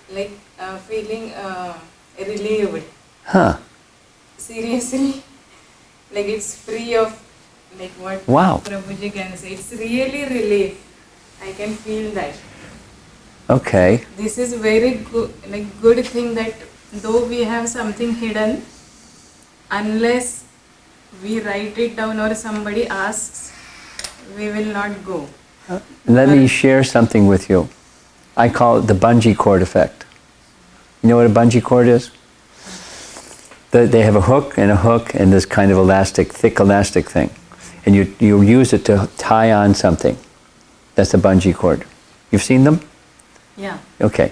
relieved. Huh. Seriously, like it's free of like what Wow. Prabhuji can say. It's really relief. I can feel that. Okay. This is very good, like good thing that though we have something hidden, unless we write it down or somebody asks, we will not go. Let me share something with you. I call it the bungee cord effect. You know what a bungee cord is? They have a hook and this kind of elastic, thick elastic thing. And you use it to tie on something. That's a bungee cord. You've seen them? Yeah. Okay.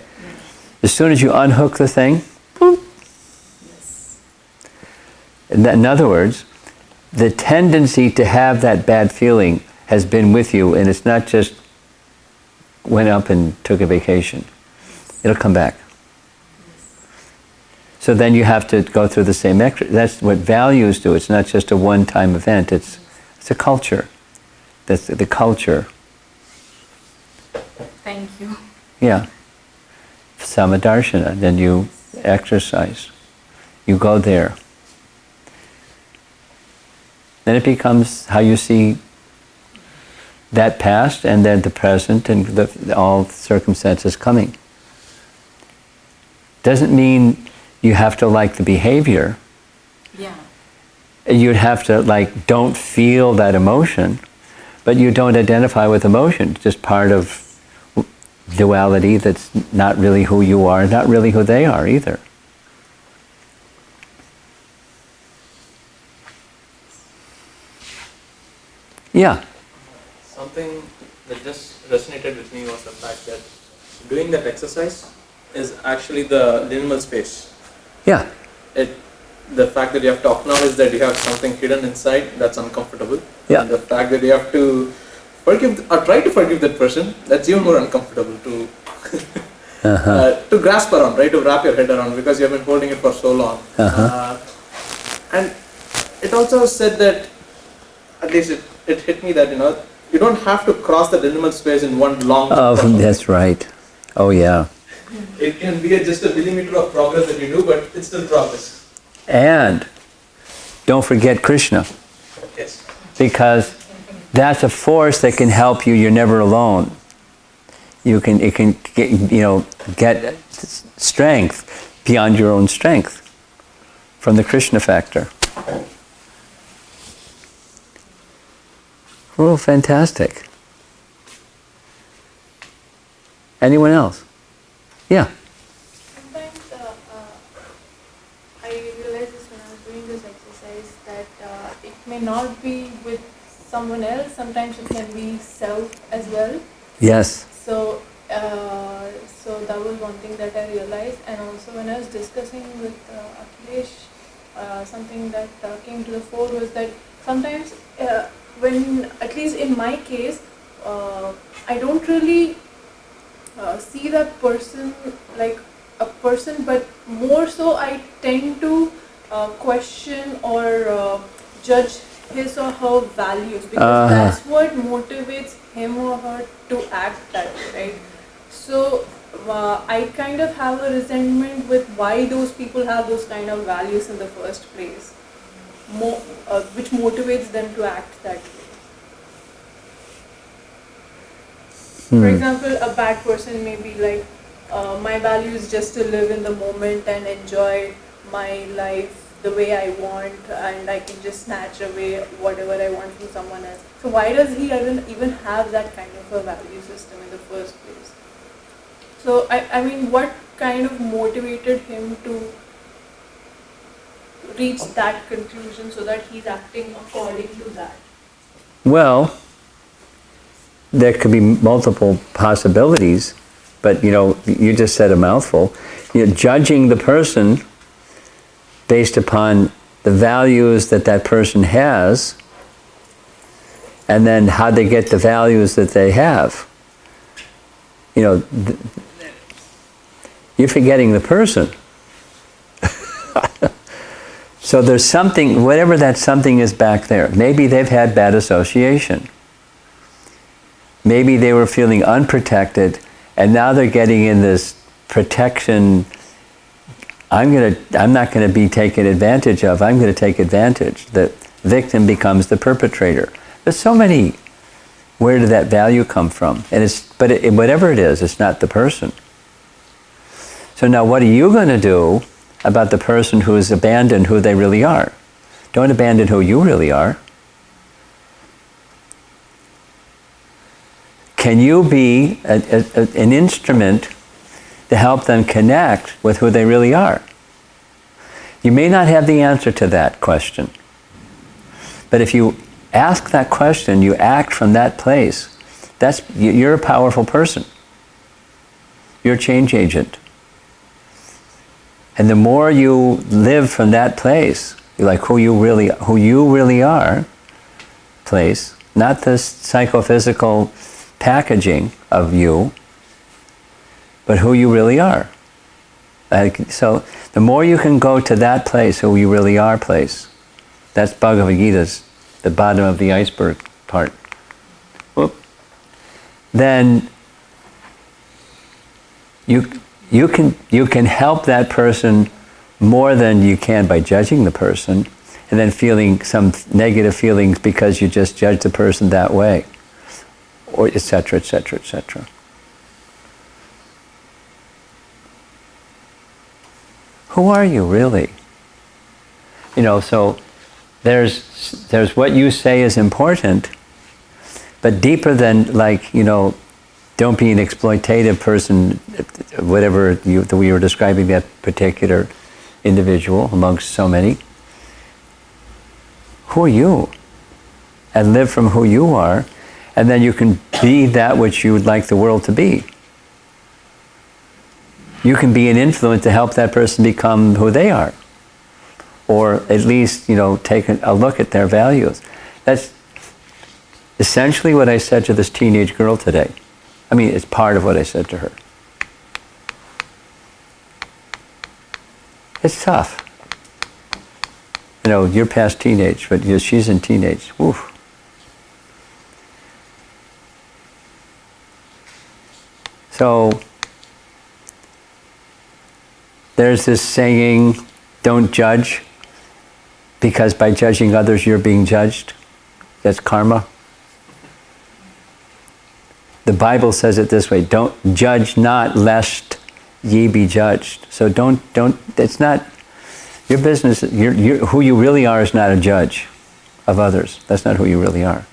As soon as you unhook the thing, boop. Yes. In other words, the tendency to have that bad feeling has been with you, and it's not just went up and took a vacation. It'll come back. So then you have to go through the same exercise. That's what values do. It's not just a one-time event. It's a culture. That's the culture. Thank you. Yeah. Samadarshana. Then you exercise. You go there. Then it becomes how you see that past and then the present and all circumstances coming. Doesn't mean you have to like the behavior. Yeah. You'd have to don't feel that emotion, but you don't identify with emotion. It's just part of duality that's not really who you are, not really who they are either. Yeah. Something that just resonated with me was the fact that doing that exercise is actually the liminal space. Yeah. The fact that you have to acknowledge that you have something hidden inside that's uncomfortable. Yeah. And the fact that you have to forgive or try to forgive that person, that's even more uncomfortable to to grasp around, right? To wrap your head around because you have been holding it for so long. And it also said that, at least it hit me that you don't have to cross the liminal space in one long. Oh, that's right. Oh, yeah. It can be just a millimeter of progress that you do, but it's still progress. And don't forget Krishna, Yes. because that's a force that can help you. You're never alone. It can get strength beyond your own strength from the Krishna factor. Oh, fantastic. Anyone else? Yeah. Sometimes I realized this when I was doing this exercise that it may not be with someone else. Sometimes it can be self as well. Yes. So that was one thing that I realized. And also when I was discussing with Akhilesh, something that came to the fore was that sometimes when, at least in my case, I don't really see that person like a person, but more so I tend to question or judge his or her values, because that's what motivates him or her to act that way, right? So I kind of have a resentment with why those people have those kind of values in the first place, which motivates them to act that way. For example, a bad person may be like, my value is just to live in the moment and enjoy my life the way I want, and I can just snatch away whatever I want from someone else. So why does he even have that kind of a value system in the first place? So I mean, what kind of motivated him to reach that conclusion so that he's acting according to that? Well, there could be multiple possibilities, but you just said a mouthful. Judging the person based upon the values that person has, and then how they get the values that they have. You're forgetting the person. So there's something, whatever that something is back there. Maybe they've had bad association. Maybe they were feeling unprotected, and now they're getting in this protection. I'm not going to be taken advantage of. I'm going to take advantage. That victim becomes the perpetrator. There's so many, where did that value come from? And whatever it is, it's not the person. So now what are you going to do about the person who has abandoned who they really are? Don't abandon who you really are. Can you be an instrument to help them connect with who they really are? You may not have the answer to that question. But if you ask that question, you act from that place, you're a powerful person. You're a change agent. And the more you live from that place, like who you really are place, not this psychophysical packaging of you, but who you really are. So the more you can go to that place, who you really are place, that's Bhagavad Gita's, the bottom of the iceberg part. Whoop. Then you can help that person more than you can by judging the person, and then feeling some negative feelings because you just judge the person that way, or etc., etc., etc. Who are you really? So there's what you say is important, but deeper than don't be an exploitative person, whatever we were describing that particular individual amongst so many. Who are you? And live from who you are, and then you can be that which you would like the world to be. You can be an influence to help that person become who they are. Or at least, take a look at their values. That's essentially what I said to this teenage girl today. I mean, it's part of what I said to her. It's tough. You're past teenage, but she's in teenage. Oof. So, there's this saying, don't judge, because by judging others you're being judged. That's karma. The Bible says it this way, don't judge not lest ye be judged. So it's not, your business, who you really are is not a judge of others. That's not who you really are.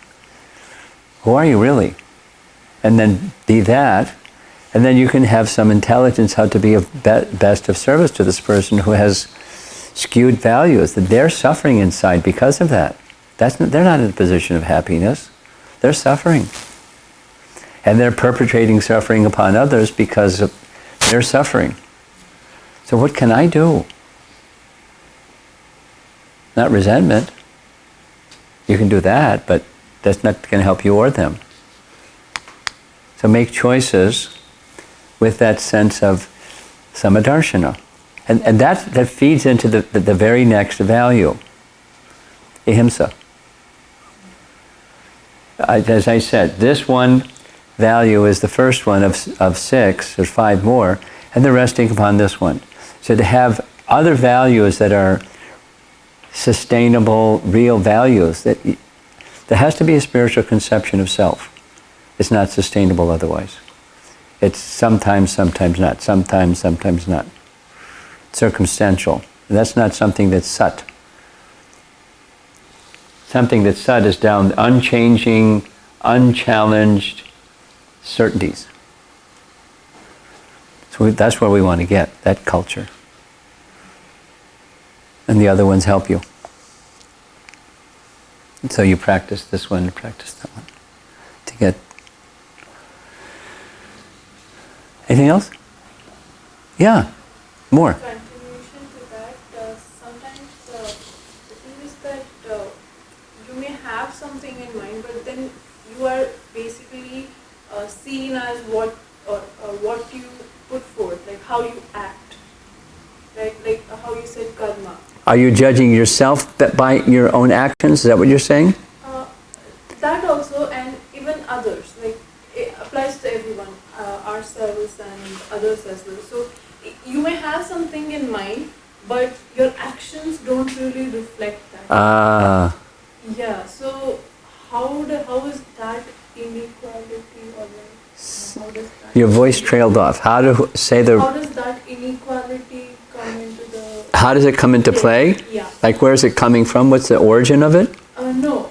Who are you really? And then be that, and then you can have some intelligence how to be of best of service to this person who has skewed values, that they're suffering inside because of that. They're not in a position of happiness. They're suffering. And they're perpetrating suffering upon others because of their suffering. So what can I do? Not resentment. You can do that, but that's not going to help you or them. So make choices with that sense of samadarshana. And that feeds into the very next value, ahimsa. As I said, this one value is the first one of 6, there's 5 more, and they're resting upon this one. So to have other values that are sustainable, real values, there has to be a spiritual conception of self. It's not sustainable otherwise. It's sometimes not, sometimes not. Circumstantial. And that's not something that's sat. Something that's sat is down unchanging, unchallenged certainties. So that's where we want to get, that culture. And the other ones help you. And so you practice this one, practice that one. To get... Anything else? Yeah, more. Continuation to that, sometimes the thing is that you may have something in mind, but then you are basically seen as what you put forth, like how you act, right? Like how you said karma. Are you judging yourself by your own actions? Is that what you're saying? That also, and even others. Like it applies to everyone, ourselves and others as well. So you may have something in mind, but your actions don't really reflect that. Yeah, so how is that inequality, or like how does that Your voice trailed off. How does that inequality come into the how does it come into play? Yeah. Like, where is it coming from? What's the origin of it? No,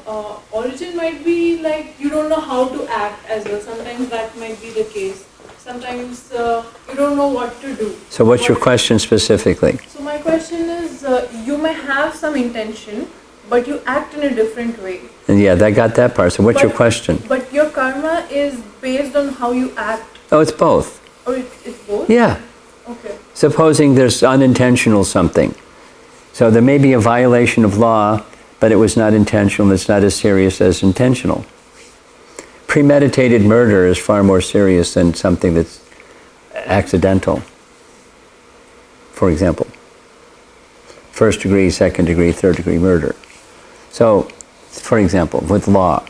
origin might be like you don't know how to act as well. Sometimes that might be the case. Sometimes you don't know what to do. So what's your question specifically? So my question is, you may have some intention, but you act in a different way. And yeah, I got that part. So what's your question? But your karma is based on how you act. Oh, it's both. Or it's both? Yeah. Okay. Supposing there's unintentional something. So there may be a violation of law, but it was not intentional. It's not as serious as intentional. Premeditated murder is far more serious than something that's accidental. For example, first degree, second degree, third degree murder. So, for example, with law.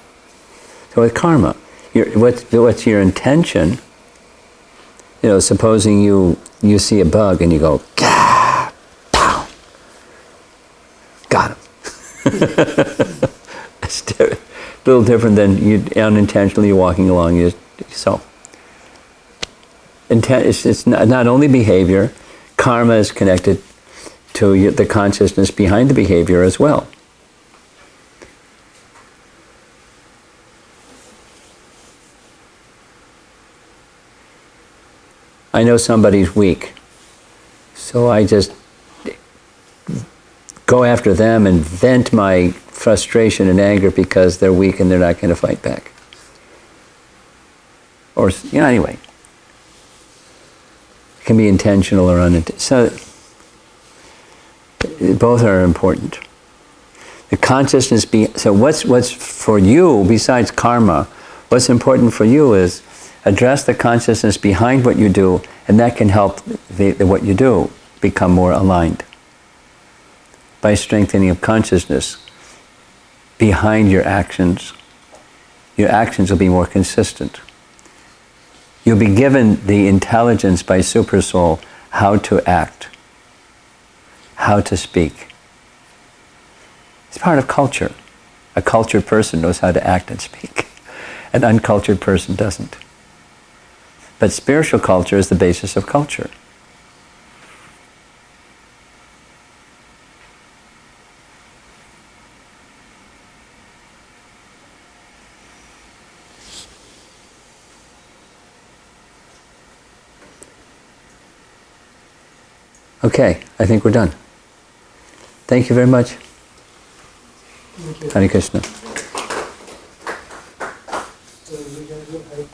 So with karma, what's your intention? You know, supposing you see a bug and you go, gah, pow, got him. It's a little different than you unintentionally walking along. So, it's not only behavior, karma is connected to the consciousness behind the behavior as well. I know somebody's weak, so I just go after them and vent my frustration and anger because they're weak and they're not going to fight back. Or, anyway. It can be intentional or unintentional. So, both are important. The consciousness, so what's for you, besides karma, what's important for you is address the consciousness behind what you do, and that can help what you do become more aligned. By strengthening of consciousness behind your actions will be more consistent. You'll be given the intelligence by Supersoul how to act, how to speak. It's part of culture. A cultured person knows how to act and speak. An uncultured person doesn't. But spiritual culture is the basis of culture. Okay, I think we're done. Thank you very much. Hare Krishna. So we can do Hare